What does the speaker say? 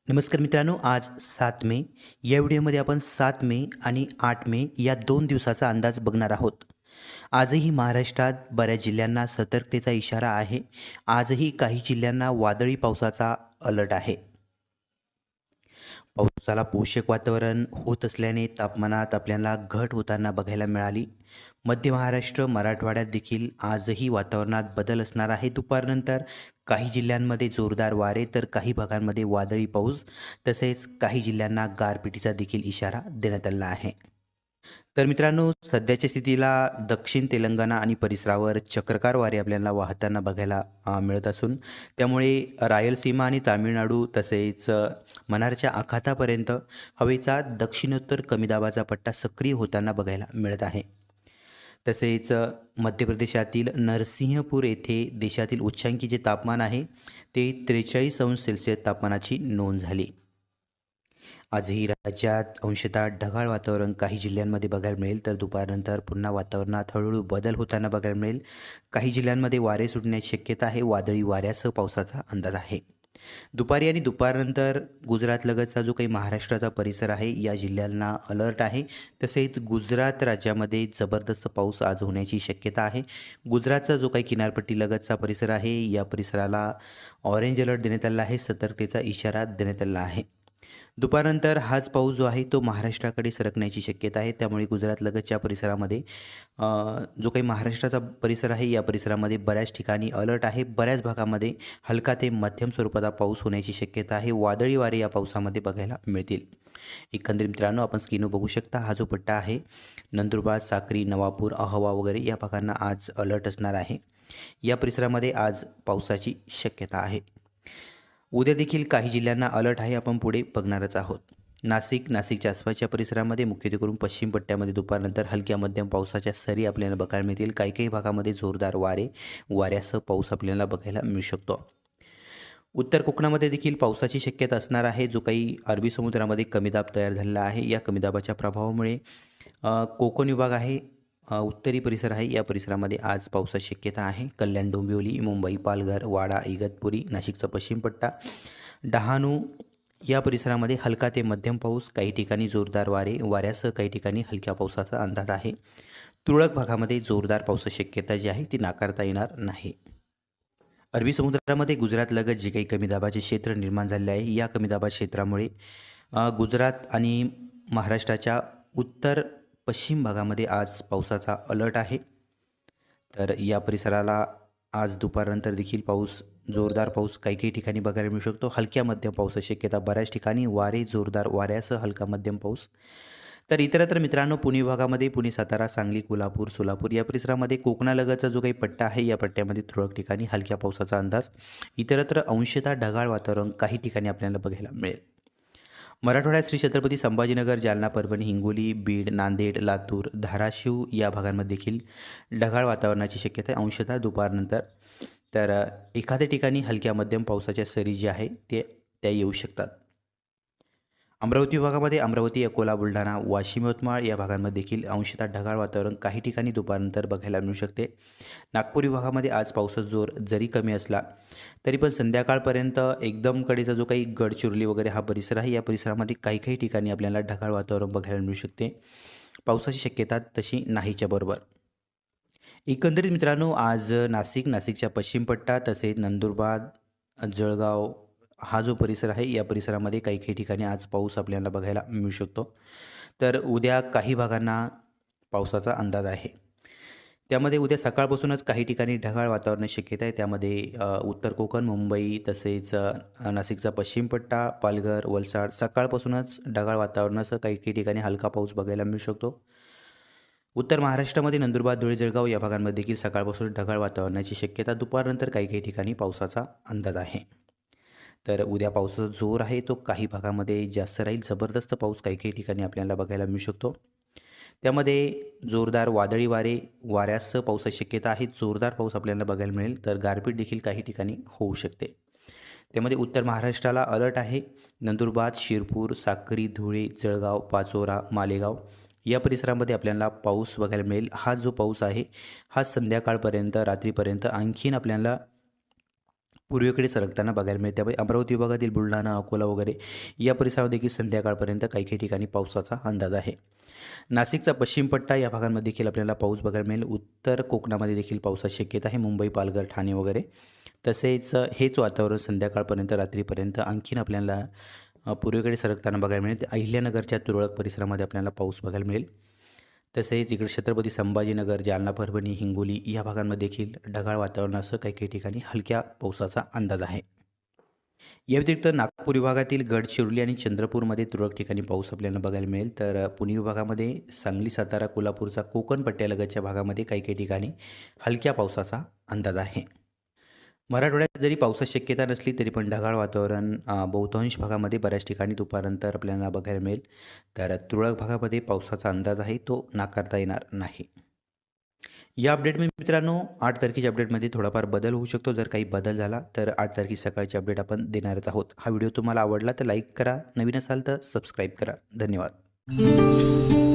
नमस्कार मित्रांनो, आज 7 मे. या व्हिडिओमध्ये आपण 7 मे आणि 8 मे या 2 दिवसाचा अंदाज बघणार आहोत. आजही महाराष्ट्रात बऱ्याच जिल्ह्यांना सतर्कतेचा इशारा आहे. आजही काही जिल्ह्यांना वादळी पावसाचा अलर्ट आहे. पावसाला पोषक वातावरण होत असल्याने तापमानात आपल्याला घट होताना बघायला मिळाली. मध्य महाराष्ट्र, मराठवाड्यात देखील आजही वातावरणात बदल असणार आहे. दुपारनंतर काही जिल्ह्यांमध्ये जोरदार वारे तर काही भागांमध्ये वादळी पाऊस तसेच काही जिल्ह्यांना गारपिटीचा देखील इशारा देण्यात आला आहे. तर मित्रांनो, सध्याच्या स्थितीला दक्षिण तेलंगणा आणि परिसरावर चक्रकार वारे आपल्याला वाहताना बघायला मिळत असून त्यामुळे रायलसीमा आणि तामिळनाडू तसेच मनारच्या आखातापर्यंत हवेचा दक्षिणोत्तर कमी दाबाचा पट्टा सक्रिय होताना बघायला मिळत आहे. तसेच मध्य प्रदेशातील नरसिंहपूर येथे देशातील उच्चांकी जे तापमान आहे ते 43° तापमानाची नोंद झाली. आजही राज्यात अंशतः ढगाळ वातावरण काही जिल्ह्यांमध्ये बघायला मिळेल, तर दुपारनंतर पुन्हा वातावरणात हळूहळू बदल होताना बघायला मिळेल. काही जिल्ह्यांमध्ये वारे सुटण्याची शक्यता आहे. वादळी वाऱ्यासह पावसाचा अंदाज आहे. दुपारी आणि दुपारनंतर गुजरातलगतचा जो काही महाराष्ट्राचा परिसर आहे या जिल्ह्यांना अलर्ट आहे. तसेच गुजरात राज्यामध्ये जबरदस्त पाऊस आज होण्याची शक्यता आहे. गुजरातचा जो काही किनारपट्टीलगतचा परिसर आहे या परिसराला ऑरेंज अलर्ट देण्यात आला आहे. सतर्कतेचा इशारा देण्यात आला आहे. दुपारनंतर हाच पाऊस जो आहे तो महाराष्ट्राकडे सरकण्याची शक्यता आहे. त्यामुळे गुजरातलगतच्या परिसरामध्ये जो काही महाराष्ट्राचा परिसर आहे या परिसरामध्ये बऱ्याच ठिकाणी अलर्ट आहे. बऱ्याच भागामध्ये हलका ते मध्यम स्वरूपाचा पाऊस होण्याची शक्यता आहे. वादळी वारे या पावसामध्ये बघायला मिळतील. एकंदरीत मित्रांनो, आपण स्क्रीनवर बघू शकता हा जो पट्टा आहे नंदुरबार, साक्री, नवापूर, अहवा वगैरे या भागांना आज अलर्ट असणार आहे. या परिसरामध्ये आज पावसाची शक्यता आहे. उद्या देखील काही जिल्ह्यांना अलर्ट आहे. आपण पुढे बघणारच आहोत. नाशिकच्या आसपासच्या परिसरामध्ये मुख्यत्वे पश्चिम पट्ट्यामध्ये दुपारनंतर हलक्या मध्यम पावसाच्या सरी आपल्याला बघायला मिळतील. काही भागामध्ये जोरदार वाऱ्यासह पाऊस आपल्याला बघायला मिळू शकतो. उत्तर कोकणामध्ये देखील पावसाची शक्यता असणार आहे. जो काही अरबी समुद्रामध्ये कमी दाब तयार झालेला आहे या कमी दाबाच्या प्रभावामुळे कोकण विभाग आहे, उत्तरी परिसर आहे या परिसरामध्ये आज पावसाची शक्यता आहे. कल्याण, डोंबिवली, मुंबई, पालघर, वाडा, इगतपुरी, नाशिकचा पश्चिम पट्टा, डहाणू या परिसरामध्ये हलका ते मध्यम पाऊस, काही ठिकाणी जोरदार वाऱ्यासह काही ठिकाणी हलक्या पावसाचा अंदाज आहे. तुरळक भागामध्ये जोरदार पावसाची शक्यता जी आहे ती नाकारता येणार नाही. अरबी समुद्रामध्ये गुजरातलगत जे काही कमी दाबाचे क्षेत्र निर्माण झाले आहे या कमी दाबाच्या क्षेत्रामुळे गुजरात आणि महाराष्ट्राच्या उत्तर पश्चिम भागामध्ये आज पावसाचा अलर्ट आहे. तर या परिसराला आज दुपारनंतर देखील जोरदार पाऊस काही ठिकाणी बघायला मिळू शकतो. हलक्या मध्यम पावसाची शक्यता बऱ्याच ठिकाणी, जोरदार वाऱ्यासह हलका मध्यम पाऊस. तर इतरत्र मित्रांनो, पुणे विभागामध्ये पुणे, सातारा, सांगली, कोल्हापूर, सोलापूर या परिसरामध्ये कोकणालगतचा जो काही पट्टा आहे या पट्ट्यामध्ये तुरळक ठिकाणी हलक्या पावसाचा अंदाज. इतरत्र अंशतः ढगाळ वातावरण काही ठिकाणी आपल्याला बघायला मिळेल. मराठवाड्यात श्री छत्रपती संभाजीनगर, जालना, परभणी, हिंगोली, बीड, नांदेड, लातूर, धाराशिव या भागांमध्ये देखील ढगाळ वातावरणाची शक्यता आहे अंशतः दुपारनंतर. तर एखाद्या ठिकाणी हलक्या मध्यम पावसाच्या सरी जी आहे त्या येऊ शकतात. अमरावती विभागामध्ये अमरावती, अकोला, बुलढाणा, वाशिम, यवतमाळ या भागांमध्ये देखील अंशतः ढगाळ वातावरण काही ठिकाणी दुपारनंतर बघायला मिळू शकते. नागपूर विभागामध्ये आज पावसाचा जोर जरी कमी असला तरी पण संध्याकाळपर्यंत एकदम कडेचा जो काही गडचिरोली वगैरे हा परिसर आहे या परिसरामध्ये काही ठिकाणी आपल्याला ढगाळ वातावरण बघायला मिळू शकते. पावसाची शक्यता तशी नाहीच्या बरोबर. एकंदरीत मित्रांनो, आज नाशिकच्या पश्चिम पट्टा तसेच नंदुरबार, जळगाव हा जो परिसर आहे या परिसरामध्ये काही ठिकाणी आज पाऊस आपल्याला बघायला मिळू शकतो. तर उद्या काही भागांना पावसाचा अंदाज आहे. त्यामध्ये उद्या सकाळपासूनच काही ठिकाणी ढगाळ वातावरणाची शक्यता आहे. त्यामध्ये उत्तर कोकण, मुंबई तसेच नाशिकचा पश्चिम पट्टा, पालघर, वलसाड सकाळपासूनच ढगाळ वातावरणासह काही ठिकाणी हलका पाऊस बघायला मिळू शकतो. उत्तर महाराष्ट्रामध्ये नंदुरबार, धुळे, जळगाव या भागांमध्ये देखील सकाळपासून ढगाळ वातावरणाची शक्यता, दुपारनंतर काही ठिकाणी पावसाचा अंदाज आहे. तर उद्या पावसाचा जोर आहे तो काही भागामध्ये जास्त राहील. जबरदस्त पाऊस काही ठिकाणी आपल्याला बघायला मिळू शकतो. त्यामध्ये जोरदार वादळी वाऱ्यासह पावसाची शक्यता आहे. जोरदार पाऊस आपल्याला बघायला मिळेल. तर गारपीट देखील काही ठिकाणी होऊ शकते. त्यामध्ये उत्तर महाराष्ट्राला अलर्ट आहे. नंदुरबार, शिरपूर, साक्री, धुळे, जळगाव, पाचोरा, मालेगाव या परिसरामध्ये आपल्याला पाऊस बघायला मिळेल. हा जो पाऊस आहे हा संध्याकाळपर्यंत रात्रीपर्यंत आणखीन आपल्याला पूर्वेकडे सरकताना बघायला मिळते. त्यामुळे अमरावती विभागातील बुलढाणा, अकोला वगैरे या परिसरामध्ये देखील संध्याकाळपर्यंत काही काही ठिकाणी पावसाचा अंदाज आहे. नाशिकचा पश्चिम पट्टा या भागांमध्ये देखील आपल्याला पाऊस बघायला मिळेल. उत्तर कोकणामध्ये देखील पावसाची शक्यता आहे. मुंबई, पालघर, ठाणे वगैरे. तसेच हेच वातावरण संध्याकाळपर्यंत रात्रीपर्यंत आणखीन आपल्याला पूर्वेकडे सरकताना बघायला मिळेल. अहिल्यानगरच्या तुरळक परिसरामध्ये आपल्याला पाऊस बघायला मिळेल. तसेच इकडे छत्रपती संभाजीनगर, जालना, परभणी, हिंगोली या भागांमध्ये देखील ढगाळ वातावरणासह काही काही ठिकाणी हलक्या पावसाचा अंदाज आहे. या व्यतिरिक्त नागपूर विभागातील गडचिरोली आणि चंद्रपूरमध्ये तुरळक ठिकाणी पाऊस आपल्याला बघायला मिळेल. तर पुणे विभागामध्ये सांगली, सातारा, कोल्हापूरचा कोकण पट्ट्यालगतच्या भागामध्ये काही काही ठिकाणी हलक्या पावसाचा अंदाज आहे. मराठवाड्यात जरी पावसाची शक्यता नसली तरी पण ढगाळ वातावरण बहुतांश भागामध्ये बऱ्याच ठिकाणी दुपारनंतर आपल्याला बघायला मिळेल. तर तुरळक भागामध्ये पावसाचा अंदाज आहे तो नाकारता येणार नाही. या अपडेटमध्ये मित्रांनो 8 तारखेच्या अपडेटमध्ये थोडाफार बदल होऊ शकतो. जर काही बदल झाला तर 8 तारखे सकाळची अपडेट आपण देणारच आहोत. हा व्हिडिओ तुम्हाला आवडला तर लाईक करा, नवीन असाल तर सबस्क्राईब करा. धन्यवाद.